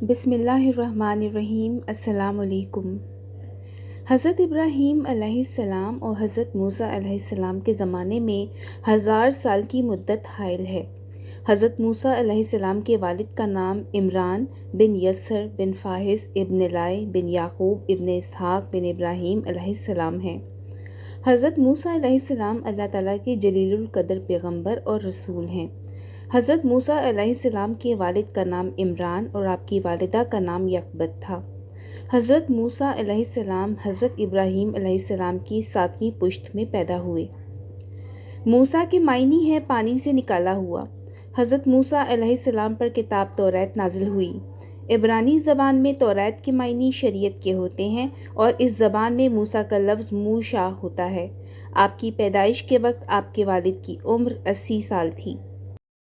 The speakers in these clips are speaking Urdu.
بسم اللہ الرحمن الرحیم۔ السلام علیکم۔ حضرت ابراہیم علیہ السلام اور حضرت موسیٰ علیہ السلام کے زمانے میں 1000 سال کی مدت حائل ہے۔ حضرت موسیٰ علیہ السلام کے والد کا نام عمران بن یسر بن فاحص ابن لائے بن یعقوب ابن اسحاق بن ابراہیم علیہ السلام ہے۔ حضرت موسیٰ علیہ السلام اللہ تعالیٰ کے جلیل القدر پیغمبر اور رسول ہیں۔ حضرت موسیٰ علیہ السلام کے والد کا نام عمران اور آپ کی والدہ کا نام یقبت تھا۔ حضرت موسیٰ علیہ السلام حضرت ابراہیم علیہ السلام کی 7ویں پشت میں پیدا ہوئے۔ موسیٰ کے معنی ہے پانی سے نکالا ہوا۔ حضرت موسیٰ علیہ السلام پر کتاب توریت نازل ہوئی۔ عبرانی زبان میں توریت کے معنی شریعت کے ہوتے ہیں اور اس زبان میں موسیٰ کا لفظ موشا ہوتا ہے۔ آپ کی پیدائش کے وقت آپ کے والد کی عمر 80 سال تھی۔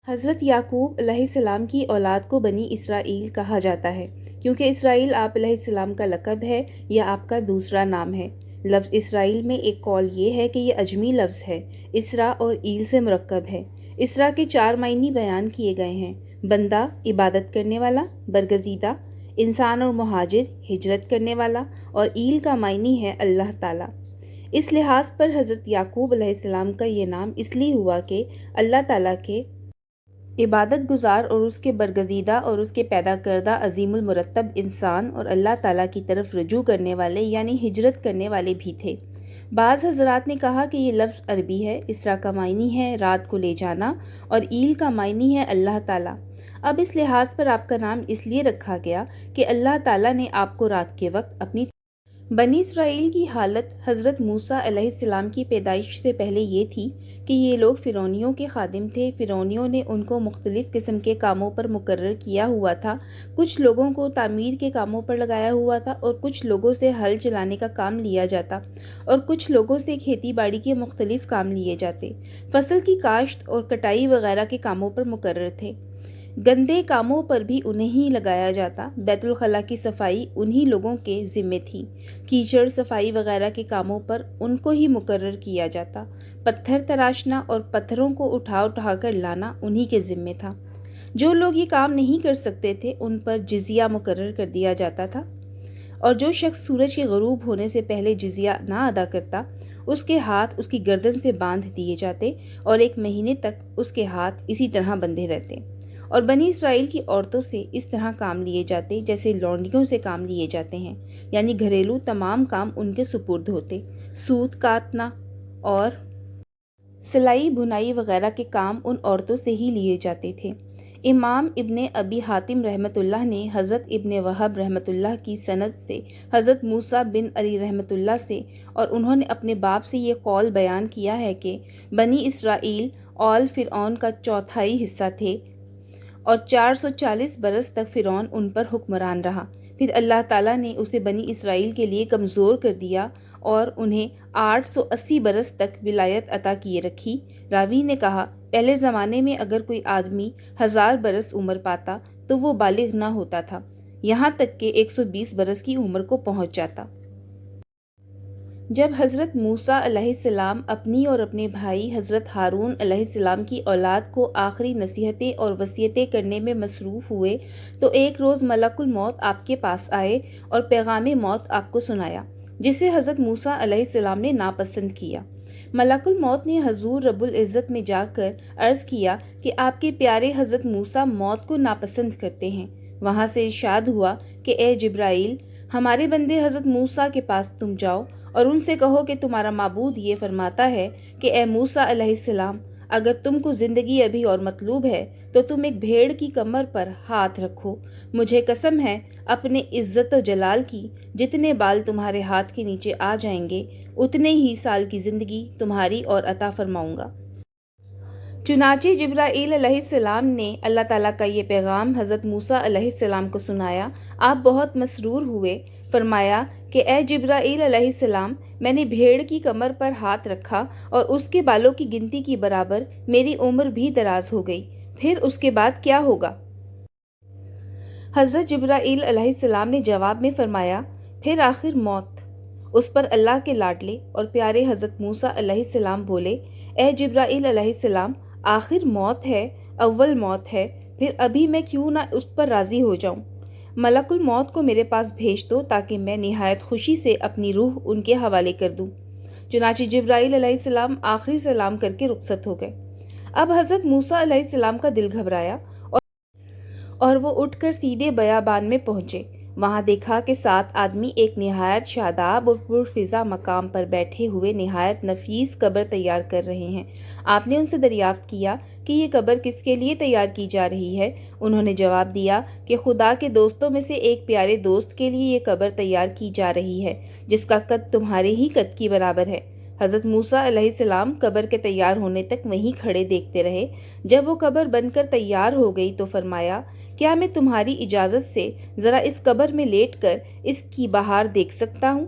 حضرت یعقوب علیہ السلام کی اولاد کو بنی اسرائیل کہا جاتا ہے کیونکہ اسرائیل آپ علیہ السلام کا لقب ہے یا آپ کا دوسرا نام ہے۔ لفظ اسرائیل میں ایک قول یہ ہے کہ یہ عجمی لفظ ہے۔ اسرا اور ایل سے مرکب ہے۔ اسرا کے 4 معنی بیان کیے گئے ہیں: بندہ، عبادت کرنے والا، برگزیدہ، انسان اور مہاجر، ہجرت کرنے والا، اور ایل کا معنی ہے اللہ تعالیٰ۔ اس لحاظ پر حضرت یعقوب علیہ السلام کا یہ نام اس لیے ہوا کہ اللہ تعالیٰ کے عبادت گزار اور اس کے برگزیدہ اور اس کے پیدا کردہ عظیم المرتب انسان اور اللہ تعالیٰ کی طرف رجوع کرنے والے یعنی ہجرت کرنے والے بھی تھے۔ بعض حضرات نے کہا کہ یہ لفظ عربی ہے۔ اسرا کا معنی ہے رات کو لے جانا اور ایل کا معنی ہے اللہ تعالیٰ۔ اب اس لحاظ پر آپ کا نام اس لیے رکھا گیا کہ اللہ تعالیٰ نے آپ کو رات کے وقت اپنی بنی اسرائیل کی حالت حضرت موسیٰ علیہ السلام کی پیدائش سے پہلے یہ تھی کہ یہ لوگ فرعونیوں کے خادم تھے۔ فرعونیوں نے ان کو مختلف قسم کے کاموں پر مقرر کیا ہوا تھا۔ کچھ لوگوں کو تعمیر کے کاموں پر لگایا ہوا تھا اور کچھ لوگوں سے ہل چلانے کا کام لیا جاتا اور کچھ لوگوں سے کھیتی باڑی کے مختلف کام لیے جاتے۔ فصل کی کاشت اور کٹائی وغیرہ کے کاموں پر مقرر تھے۔ گندے کاموں پر بھی انہیں ہی لگایا جاتا۔ بیت الخلاء کی صفائی انہی لوگوں کے ذمے تھی۔ کیچڑ صفائی وغیرہ کے کاموں پر ان کو ہی مقرر کیا جاتا۔ پتھر تراشنا اور پتھروں کو اٹھا کر لانا انہی کے ذمے تھا۔ جو لوگ یہ کام نہیں کر سکتے تھے ان پر جزیہ مقرر کر دیا جاتا تھا اور جو شخص سورج کے غروب ہونے سے پہلے جزیہ نہ ادا کرتا اس کے ہاتھ اس کی گردن سے باندھ دیے جاتے اور 1 مہینے تک اس کے ہاتھ اسی طرح بندھے رہتے اور بنی اسرائیل کی عورتوں سے اس طرح کام لیے جاتے جیسے لونڈیوں سے کام لیے جاتے ہیں، یعنی گھریلو تمام کام ان کے سپرد ہوتے۔ سوت کاٹنا اور سلائی بنائی وغیرہ کے کام ان عورتوں سے ہی لیے جاتے تھے۔ امام ابن ابی حاتم رحمۃ اللہ نے حضرت ابن وہب رحمۃ اللہ کی سند سے حضرت موسیٰ بن علی رحمۃ اللہ سے اور انہوں نے اپنے باپ سے یہ قول بیان کیا ہے کہ بنی اسرائیل آل فرعون کا 4تھائی حصہ تھے اور 440 برس تک فرعون ان پر حکمران رہا۔ پھر اللہ تعالیٰ نے اسے بنی اسرائیل کے لیے کمزور کر دیا اور انہیں 880 برس تک ولایت عطا کیے رکھی۔ راوی نے کہا پہلے زمانے میں اگر کوئی آدمی 1000 برس عمر پاتا تو وہ بالغ نہ ہوتا تھا، یہاں تک کہ 120 برس کی عمر کو پہنچ جاتا۔ جب حضرت موسیٰ علیہ السلام اپنی اور اپنے بھائی حضرت ہارون علیہ السلام کی اولاد کو آخری نصیحتیں اور وصیتیں کرنے میں مصروف ہوئے تو ایک روز ملک الموت آپ کے پاس آئے اور پیغام موت آپ کو سنایا جسے حضرت موسیٰ علیہ السلام نے ناپسند کیا۔ ملک الموت نے حضور رب العزت میں جا کر عرض کیا کہ آپ کے پیارے حضرت موسیٰ موت کو ناپسند کرتے ہیں۔ وہاں سے ارشاد ہوا کہ اے جبرائیل، ہمارے بندے حضرت موسیٰ کے پاس تم جاؤ اور ان سے کہو کہ تمہارا معبود یہ فرماتا ہے کہ اے موسیٰ علیہ السلام، اگر تم کو زندگی ابھی اور مطلوب ہے تو تم ایک بھیڑ کی کمر پر ہاتھ رکھو۔ مجھے قسم ہے اپنے عزت و جلال کی، جتنے بال تمہارے ہاتھ کے نیچے آ جائیں گے اتنے ہی سال کی زندگی تمہاری اور عطا فرماؤں گا۔ چنانچہ جبرائیل علیہ السلام نے اللہ تعالیٰ کا یہ پیغام حضرت موسیٰ علیہ السلام کو سنایا۔ آپ بہت مسرور ہوئے۔ فرمایا کہ اے جبرائیل علیہ السلام، میں نے بھیڑ کی کمر پر ہاتھ رکھا اور اس کے بالوں کی گنتی کی برابر میری عمر بھی دراز ہو گئی، پھر اس کے بعد کیا ہوگا؟ حضرت جبرائیل علیہ السلام نے جواب میں فرمایا پھر آخر موت۔ اس پر اللہ کے لاڈلے اور پیارے حضرت موسیٰ علیہ السلام بولے اے جبرائیل علیہ السلام، آخر موت ہے، اول موت ہے، پھر ابھی میں کیوں نہ اس پر راضی ہو جاؤں؟ ملک الموت کو میرے پاس بھیج دو تاکہ میں نہایت خوشی سے اپنی روح ان کے حوالے کر دوں۔ چنانچہ جبرائیل علیہ السلام آخری سلام کر کے رخصت ہو گئے۔ اب حضرت موسیٰ علیہ السلام کا دل گھبرایا اور وہ اٹھ کر سیدھے بیابان میں پہنچے۔ وہاں دیکھا کہ 7 آدمی ایک نہایت شاداب اور پرفضا مقام پر بیٹھے ہوئے نہایت نفیس قبر تیار کر رہے ہیں۔ آپ نے ان سے دریافت کیا کہ یہ قبر کس کے لیے تیار کی جا رہی ہے؟ انہوں نے جواب دیا کہ خدا کے دوستوں میں سے ایک پیارے دوست کے لیے یہ قبر تیار کی جا رہی ہے جس کا قد تمہارے ہی قد کی برابر ہے۔ حضرت موسیٰ علیہ السلام قبر کے تیار ہونے تک وہیں کھڑے دیکھتے رہے۔ جب وہ قبر بن کر تیار ہو گئی تو فرمایا، کیا میں تمہاری اجازت سے ذرا اس قبر میں لیٹ کر اس کی بہار دیکھ سکتا ہوں؟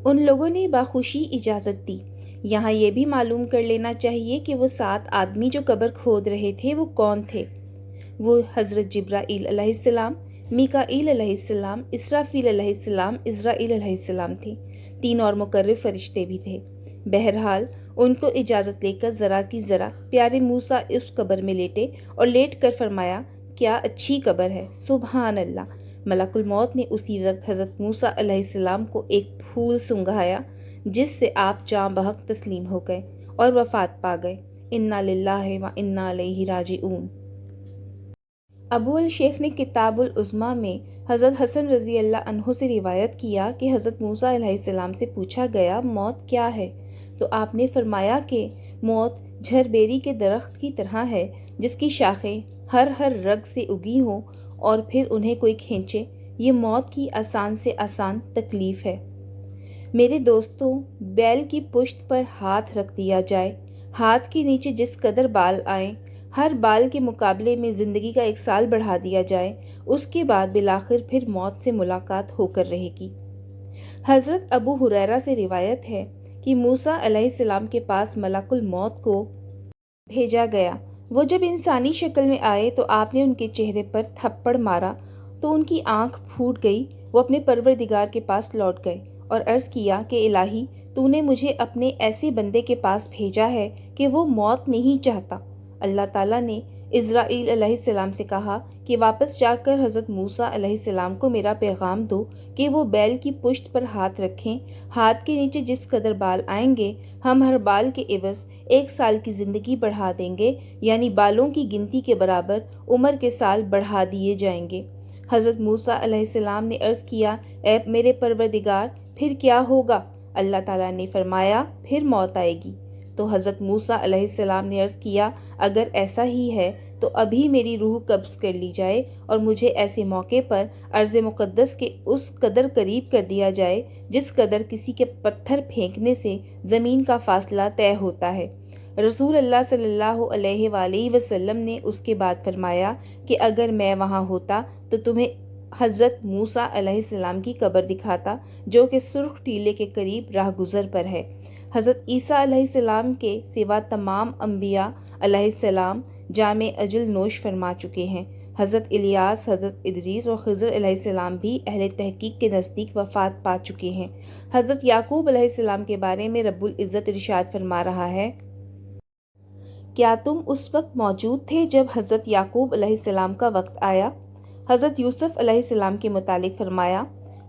ان لوگوں نے بخوشی اجازت دی۔ یہاں یہ بھی معلوم کر لینا چاہیے کہ وہ 7 آدمی جو قبر کھود رہے تھے وہ کون تھے۔ وہ حضرت جبرائیل علیہ السلام، میکائیل علیہ السلام، اسرافیل علیہ السلام، عزرائیل علیہ السلام تھے۔ 3 اور مقرب فرشتے بھی تھے۔ بہرحال ان کو اجازت لے کر ذرا کی ذرا پیارے موسیٰ اس قبر میں لیٹے اور لیٹ کر فرمایا، کیا اچھی قبر ہے، سبحان اللہ۔ ملک الموت نے اسی وقت حضرت موسیٰ علیہ السلام کو ایک پھول سنگھایا جس سے آپ جاں بحق تسلیم ہو گئے اور وفات پا گئے۔ انا للہ و انا الیہ راجعون۔ ابو الشیخ نے کتاب العظمیٰ میں حضرت حسن رضی اللہ عنہ سے روایت کیا کہ حضرت موسیٰ علیہ السلام سے پوچھا گیا، موت کیا ہے؟ تو آپ نے فرمایا کہ موت جھربیری کے درخت کی طرح ہے جس کی شاخیں ہر رگ سے اگی ہوں اور پھر انہیں کوئی کھینچے۔ یہ موت کی آسان سے آسان تکلیف ہے۔ میرے دوستوں، بیل کی پشت پر ہاتھ رکھ دیا جائے، ہاتھ کے نیچے جس قدر بال آئیں، ہر بال کے مقابلے میں زندگی کا 1 سال بڑھا دیا جائے، اس کے بعد بالآخر پھر موت سے ملاقات ہو کر رہے گی۔ حضرت ابو ہریرہ سے روایت ہے کہ موسیٰ علیہ السلام کے پاس ملک الموت کو بھیجا گیا۔ وہ جب انسانی شکل میں آئے تو آپ نے ان کے چہرے پر تھپڑ مارا تو ان کی آنکھ پھوٹ گئی۔ وہ اپنے پروردگار کے پاس لوٹ گئے اور عرض کیا کہ الہی، تو نے مجھے اپنے ایسے بندے کے پاس بھیجا ہے کہ وہ موت نہیں چاہتا۔ اللہ تعالیٰ نے عزرائیل علیہ السلام سے کہا کہ واپس جا کر حضرت موسیٰ علیہ السلام کو میرا پیغام دو کہ وہ بیل کی پشت پر ہاتھ رکھیں، ہاتھ کے نیچے جس قدر بال آئیں گے ہم ہر بال کے عوض 1 سال کی زندگی بڑھا دیں گے، یعنی بالوں کی گنتی کے برابر عمر کے سال بڑھا دیے جائیں گے۔ حضرت موسیٰ علیہ السلام نے عرض کیا، اے میرے پروردگار، پھر کیا ہوگا؟ اللہ تعالیٰ نے فرمایا، پھر موت آئے گی۔ تو حضرت موسیٰ علیہ السلام نے عرض کیا، اگر ایسا ہی ہے تو ابھی میری روح قبض کر لی جائے اور مجھے ایسے موقع پر ارض مقدس کے اس قدر قریب کر دیا جائے جس قدر کسی کے پتھر پھینکنے سے زمین کا فاصلہ طے ہوتا ہے۔ رسول اللہ صلی اللہ علیہ وآلہ وسلم نے اس کے بعد فرمایا کہ اگر میں وہاں ہوتا تو تمہیں حضرت موسیٰ علیہ السلام کی قبر دکھاتا جو کہ سرخ ٹیلے کے قریب راہ گزر پر ہے۔ حضرت عیسیٰ علیہ السلام کے سوا تمام انبیاء علیہ السلام جام اجل نوش فرما چکے ہیں۔ حضرت الیاس، حضرت ادریس اور خضر علیہ السلام بھی اہل تحقیق کے نزدیک وفات پا چکے ہیں۔ حضرت یعقوب علیہ السلام کے بارے میں رب العزت ارشاد فرما رہا ہے، کیا تم اس وقت موجود تھے جب حضرت یعقوب علیہ السلام کا وقت آیا؟ حضرت یوسف علیہ السلام کے متعلق فرمایا،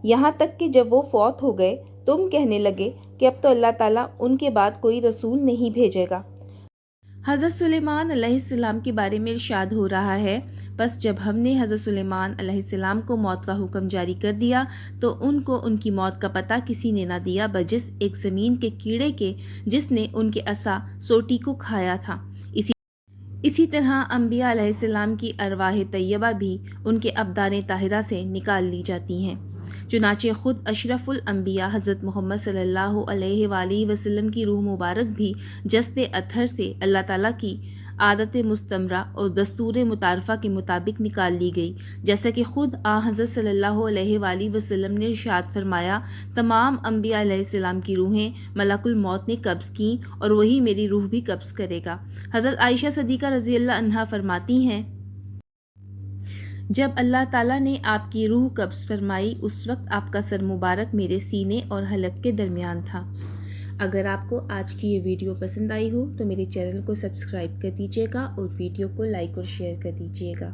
یہاں تک کہ جب وہ فوت ہو گئے تم کہنے لگے کہ اب تو اللہ تعالیٰ ان کے بعد کوئی رسول نہیں بھیجے گا۔ حضرت سلیمان علیہ السلام کے بارے میں ارشاد ہو رہا ہے، بس جب ہم نے حضرت سلیمان علیہ السلام کو موت کا حکم جاری کر دیا تو ان کو ان کی موت کا پتہ کسی نے نہ دیا بجز ایک زمین کے کیڑے کے جس نے ان کے عصا سوٹی کو کھایا تھا۔ اسی طرح انبیاء علیہ السلام کی ارواح طیبہ بھی ان کے ابدان طاہرہ سے نکال لی جاتی ہیں۔ چنانچہ خود اشرف الانبیاء حضرت محمد صلی اللہ علیہ وآلہ وسلم کی روح مبارک بھی جسد اطہر سے اللہ تعالیٰ کی عادت مستمرہ اور دستور متعارفہ کے مطابق نکال لی گئی، جیسا کہ خود حضرت صلی اللہ علیہ وآلہ وسلم نے ارشاد فرمایا، تمام انبیاء علیہ السلام کی روحیں ملک الموت نے قبض کیں اور وہی میری روح بھی قبض کرے گا۔ حضرت عائشہ صدیقہ رضی اللہ عنہا فرماتی ہیں، جب اللہ تعالیٰ نے آپ کی روح قبض فرمائی اس وقت آپ کا سر مبارک میرے سینے اور حلق کے درمیان تھا۔ اگر آپ کو آج کی یہ ویڈیو پسند آئی ہو تو میرے چینل کو سبسکرائب کر دیجیے گا اور ویڈیو کو لائک اور شیئر کر دیجیے گا۔